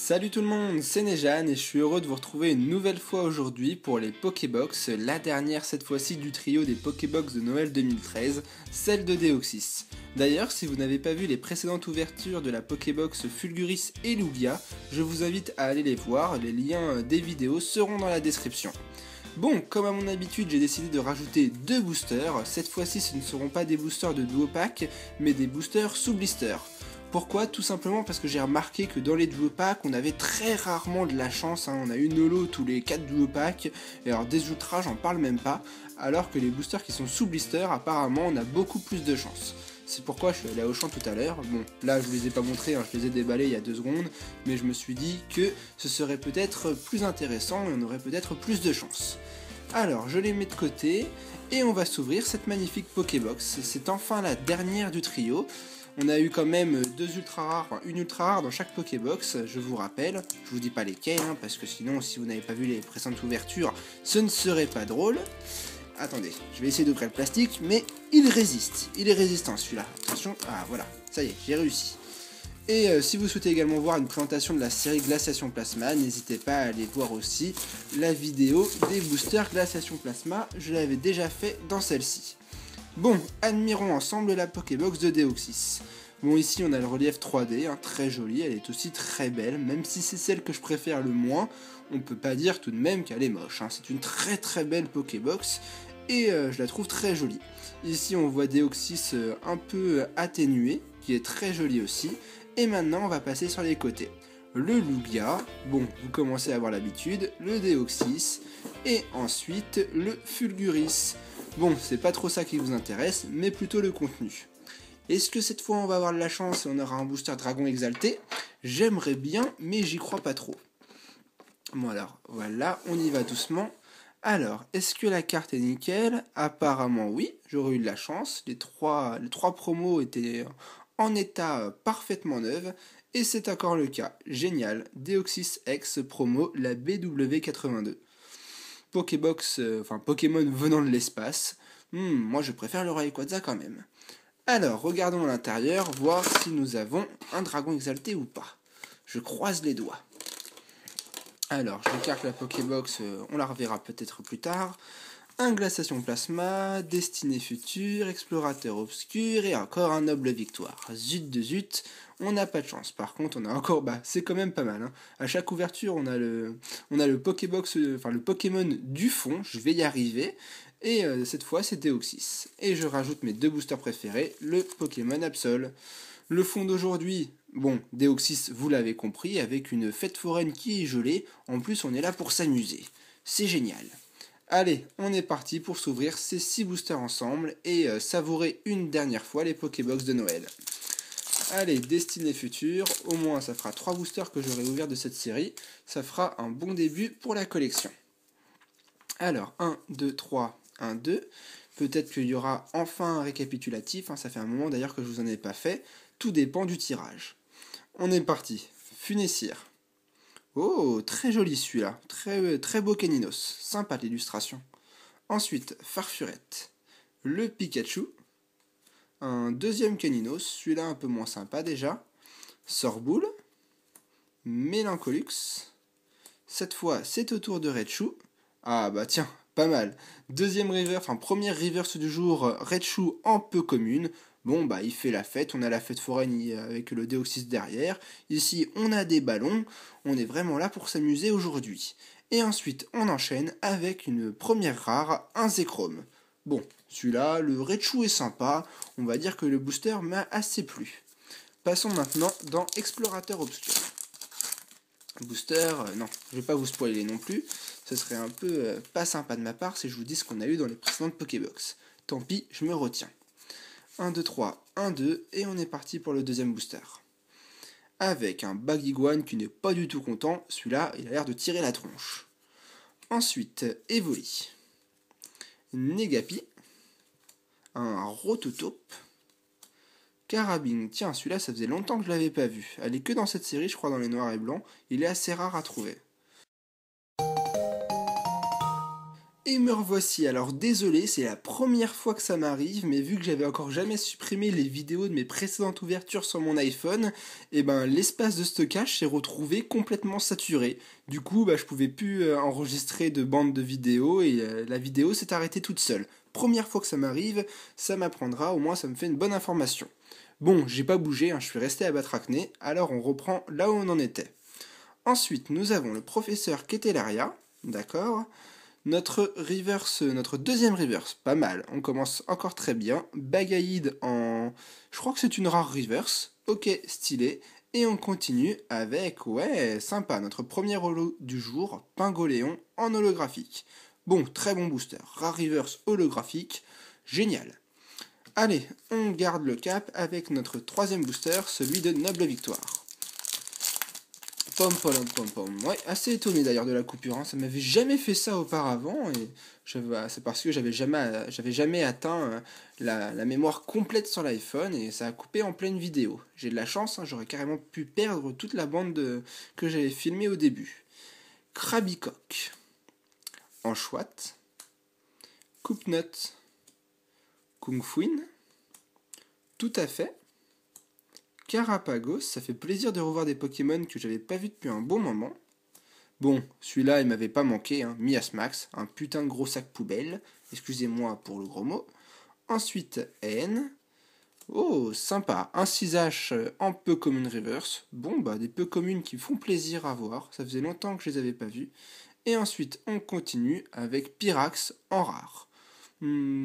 Salut tout le monde, c'est Nejan et je suis heureux de vous retrouver une nouvelle fois aujourd'hui pour les Pokébox, la dernière cette fois-ci du trio des Pokébox de Noël 2013, celle de Deoxys. D'ailleurs, si vous n'avez pas vu les précédentes ouvertures de la Pokébox Fulguris et Lugia, je vous invite à aller les voir, les liens des vidéos seront dans la description. Bon, comme à mon habitude, j'ai décidé de rajouter deux boosters. Cette fois-ci, ce ne seront pas des boosters de Duopack, mais des boosters sous blister. Pourquoi? Tout simplement parce que j'ai remarqué que dans les Duopack, on avait très rarement de la chance, on a une holo tous les 4 Duopack, et alors des ultras, j'en parle même pas, alors que les boosters qui sont sous blister, apparemment, on a beaucoup plus de chance. C'est pourquoi je suis allé à Auchan tout à l'heure. Bon, là je vous les ai pas montrés, je les ai déballés il y a 2 secondes, mais je me suis dit que ce serait peut-être plus intéressant et on aurait peut-être plus de chance. Alors, je les mets de côté, et on va s'ouvrir cette magnifique Pokébox. C'est enfin la dernière du trio. On a eu quand même deux ultra rares, enfin une ultra rare dans chaque Pokébox, je vous rappelle. Je vous dis pas lesquels, parce que sinon, si vous n'avez pas vu les précédentes ouvertures, ce ne serait pas drôle. Attendez, je vais essayer d'ouvrir le plastique, mais il résiste. Il est résistant celui-là. Attention, ah voilà, ça y est, j'ai réussi. Et si vous souhaitez également voir une présentation de la série Glaciation Plasma, n'hésitez pas à aller voir aussi la vidéo des boosters Glaciation Plasma, je l'avais déjà fait dans celle-ci. Bon, admirons ensemble la Pokébox de Deoxys. Bon, ici on a le relief 3D, très joli, elle est aussi très belle, même si c'est celle que je préfère le moins, on peut pas dire tout de même qu'elle est moche. C'est une très belle Pokébox, et je la trouve très jolie. Ici on voit Deoxys un peu atténué, qui est très joli aussi, et maintenant on va passer sur les côtés. Le Lugia, bon, vous commencez à avoir l'habitude, le Deoxys, et ensuite le Fulguris. Bon, c'est pas trop ça qui vous intéresse, mais plutôt le contenu. Est-ce que cette fois on va avoir de la chance et on aura un booster dragon exalté? J'aimerais bien, mais j'y crois pas trop. Bon alors, voilà, on y va doucement. Alors, est-ce que la carte est nickel? Apparemment oui, j'aurais eu de la chance. Les trois promos étaient en état parfaitement neuf, et c'est encore le cas. Génial, Deoxys X promo, la BW82. Pokébox, Pokémon venant de l'espace. Moi je préfère le Rayquaza quand même. Alors, regardons à l'intérieur, voir si nous avons un dragon exalté ou pas. Je croise les doigts. Alors, j'écarte la Pokébox, on la reverra peut-être plus tard. Un Glaciation Plasma, Destinée Future, Explorateur Obscur et encore un Noble Victoire. Zut de zut, on n'a pas de chance. Par contre, on a encore, c'est quand même pas mal. À chaque ouverture, on a le Pokébox, le Pokémon du fond, je vais y arriver. Et cette fois, c'est Deoxys. Et je rajoute mes deux boosters préférés, le Pokémon Absol. Le fond d'aujourd'hui, bon, Deoxys, vous l'avez compris, avec une fête foraine qui est gelée. En plus, on est là pour s'amuser. C'est génial. Allez, on est parti pour s'ouvrir ces 6 boosters ensemble et savourer une dernière fois les Pokébox de Noël. Allez, Destinée Future, au moins ça fera 3 boosters que j'aurai ouverts de cette série. Ça fera un bon début pour la collection. Alors, 1, 2, 3, 1, 2. Peut-être qu'il y aura enfin un récapitulatif, ça fait un moment d'ailleurs que je vous en ai pas fait. Tout dépend du tirage. On est parti. Funessir. Oh, très joli celui-là, très beau Caninos, sympa l'illustration. Ensuite, Farfurette, le Pikachu, un deuxième Caninos, celui-là un peu moins sympa déjà, Sorboule, Mélancolux, cette fois c'est au tour de Raichu, ah bah tiens, pas mal, première reverse du jour, Raichu en peu commune. Bon, il fait la fête, on a la fête foraine avec le Deoxys derrière. Ici, on a des ballons, on est vraiment là pour s'amuser aujourd'hui. Et ensuite, on enchaîne avec une première rare, un Zekrom. Bon, celui-là, le Raichu est sympa, on va dire que le booster m'a assez plu. Passons maintenant dans Explorateur Obscur. Booster, non, je vais pas vous spoiler non plus, ce serait un peu pas sympa de ma part si je vous dis ce qu'on a eu dans les précédentes Pokébox. Tant pis, je me retiens. 1, 2, 3, 1, 2, et on est parti pour le deuxième booster. Avec un Baguiguane qui n'est pas du tout content, celui-là, il a l'air de tirer la tronche. Ensuite, Evoli, Negapi, un Rototope, Carabine, tiens, celui-là, ça faisait longtemps que je l'avais pas vu. Elle est que dans cette série, je crois, dans les noirs et blancs, il est assez rare à trouver. Et me revoici, alors désolé, c'est la première fois que ça m'arrive, mais vu que j'avais encore jamais supprimé les vidéos de mes précédentes ouvertures sur mon iPhone, et ben l'espace de stockage s'est retrouvé complètement saturé. Du coup, je pouvais plus enregistrer de bande de vidéos et la vidéo s'est arrêtée toute seule. Première fois que ça m'arrive, ça m'apprendra, au moins ça me fait une bonne information. Bon, j'ai pas bougé, je suis resté à Batracné, alors on reprend là où on en était. Ensuite, nous avons le professeur Ketelaria, d'accord. Notre deuxième reverse, pas mal, on commence encore très bien. Bagaïd en... Je crois que c'est une rare reverse, ok, stylé. Et on continue avec, ouais, sympa, notre premier holo du jour, Pingoléon en holographique. Bon, très bon booster, rare reverse holographique, génial. Allez, on garde le cap avec notre troisième booster, celui de Noble Victoire. Pom pom pom pom. Ouais, assez étonné d'ailleurs de la coupure, ça m'avait jamais fait ça auparavant et c'est parce que j'avais jamais atteint la mémoire complète sur l'iPhone et ça a coupé en pleine vidéo. J'ai de la chance, j'aurais carrément pu perdre toute la bande que j'avais filmée au début. Krabicock, Anchouette, Coupe-Note, Kung Fuin, tout à fait. Carapagos, ça fait plaisir de revoir des Pokémon que j'avais pas vus depuis un bon moment. Bon, celui-là, il m'avait pas manqué, Miasmax, un putain de gros sac poubelle, excusez-moi pour le gros mot. Ensuite, N. Oh, sympa, un 6H en peu commune reverse. Bon, des peu communes qui font plaisir à voir, ça faisait longtemps que je les avais pas vus. Et ensuite, on continue avec Pyrax en rare.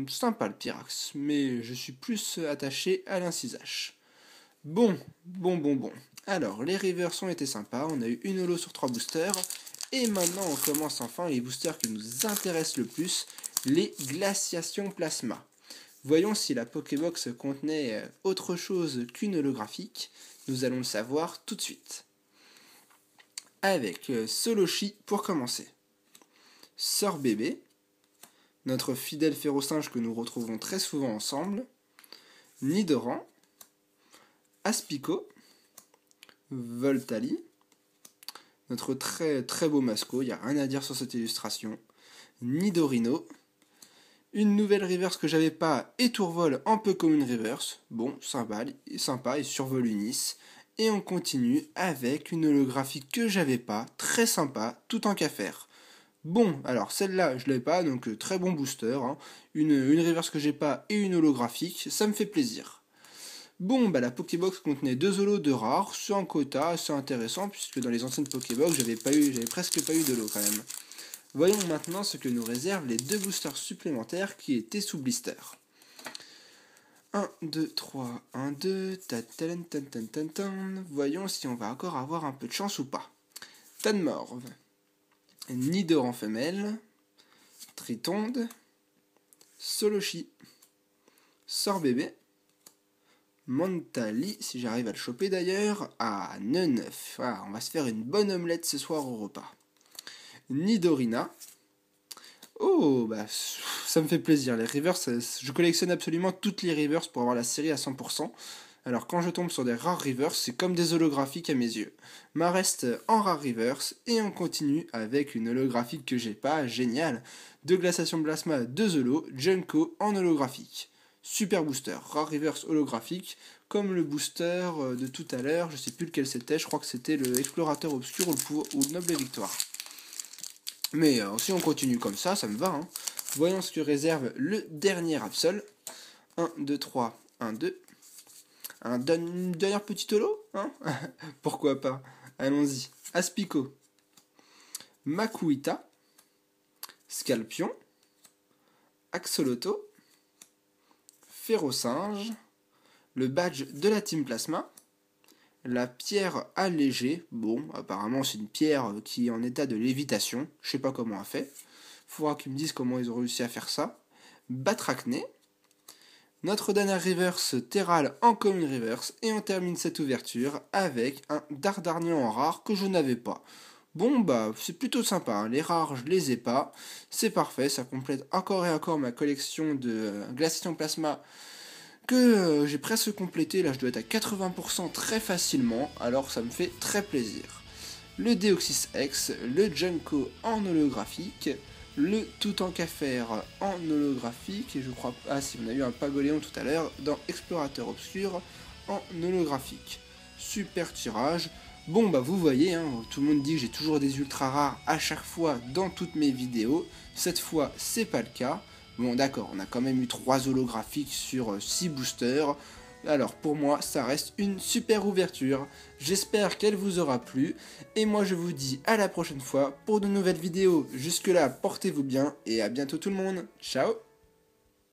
Sympa le Pyrax, mais je suis plus attaché à l'In6H. Bon. Alors, les reverses ont été sympas, on a eu une holo sur 3 boosters, et maintenant on commence enfin les boosters qui nous intéressent le plus, les glaciations plasma. Voyons si la Pokébox contenait autre chose qu'une holographique, nous allons le savoir tout de suite. Avec Soloshi pour commencer. Sorbébé, notre fidèle férocinge que nous retrouvons très souvent ensemble, Nidoran, Aspico, Voltali, notre très très beau Masco, il n'y a rien à dire sur cette illustration, Nidorino, une nouvelle reverse que j'avais pas, et Tourvol en peu comme une reverse, bon, sympa, et survol Unis, et on continue avec une holographique que j'avais pas, très sympa, tout en qu'à faire. Bon, alors celle-là je l'avais pas, donc très bon booster, une reverse que j'ai pas et une holographique, ça me fait plaisir. Bon, la Pokébox contenait 2 holos de rares, c'est un quota assez intéressant, puisque dans les anciennes Pokébox, j'avais presque pas eu d'holo quand même. Voyons maintenant ce que nous réservent les 2 boosters supplémentaires qui étaient sous blister. 1, 2, 3, 1, 2, voyons si on va encore avoir un peu de chance ou pas. Tanmorve, Nidoran femelle, Tritonde, Soloshi, Sorbébé, Montali, si j'arrive à le choper d'ailleurs, à 9. On va se faire une bonne omelette ce soir au repas. Nidorina. Oh, ça me fait plaisir. Les rivers, je collectionne absolument toutes les rivers pour avoir la série à 100%. Alors quand je tombe sur des rares rivers, c'est comme des holographiques à mes yeux. Ma reste en rare rivers et on continue avec une holographique que j'ai pas, génial. De glaciation plasma, 2 holos, Junko en holographique. Super booster, rare reverse holographique, comme le booster de tout à l'heure, je sais plus lequel c'était, je crois que c'était le explorateur obscur ou le noble victoire. Mais si on continue comme ça, ça me va. Voyons ce que réserve le dernier Absol. 1, 2, 3, 1, 2. Une dernière petite holo, Pourquoi pas. Allons-y. Aspico, Makuita, Scalpion, Axoloto, Férocinge, le badge de la Team Plasma, la pierre allégée, bon, apparemment c'est une pierre qui est en état de lévitation, je sais pas comment elle fait, faudra qu'ils me disent comment ils ont réussi à faire ça, Batracné, notre dernière reverse Terral en commune reverse, et on termine cette ouverture avec un Dardarnian en rare que je n'avais pas. Bon, c'est plutôt sympa, les rares je les ai pas, c'est parfait, ça complète encore et encore ma collection de glaciation plasma que j'ai presque complété, là je dois être à 80% très facilement, alors ça me fait très plaisir. Le Deoxys X, le Junko en holographique, le tout en faire en holographique, et je crois, ah si, on a eu un Pagoléon tout à l'heure dans Explorateur Obscur en holographique. Super tirage. Bon bah vous voyez, hein, tout le monde dit que j'ai toujours des ultra rares à chaque fois dans toutes mes vidéos. Cette fois c'est pas le cas. Bon d'accord, on a quand même eu 3 holographiques sur 6 boosters. Alors pour moi ça reste une super ouverture. J'espère qu'elle vous aura plu. Et moi je vous dis à la prochaine fois pour de nouvelles vidéos. Jusque là portez-vous bien et à bientôt tout le monde. Ciao.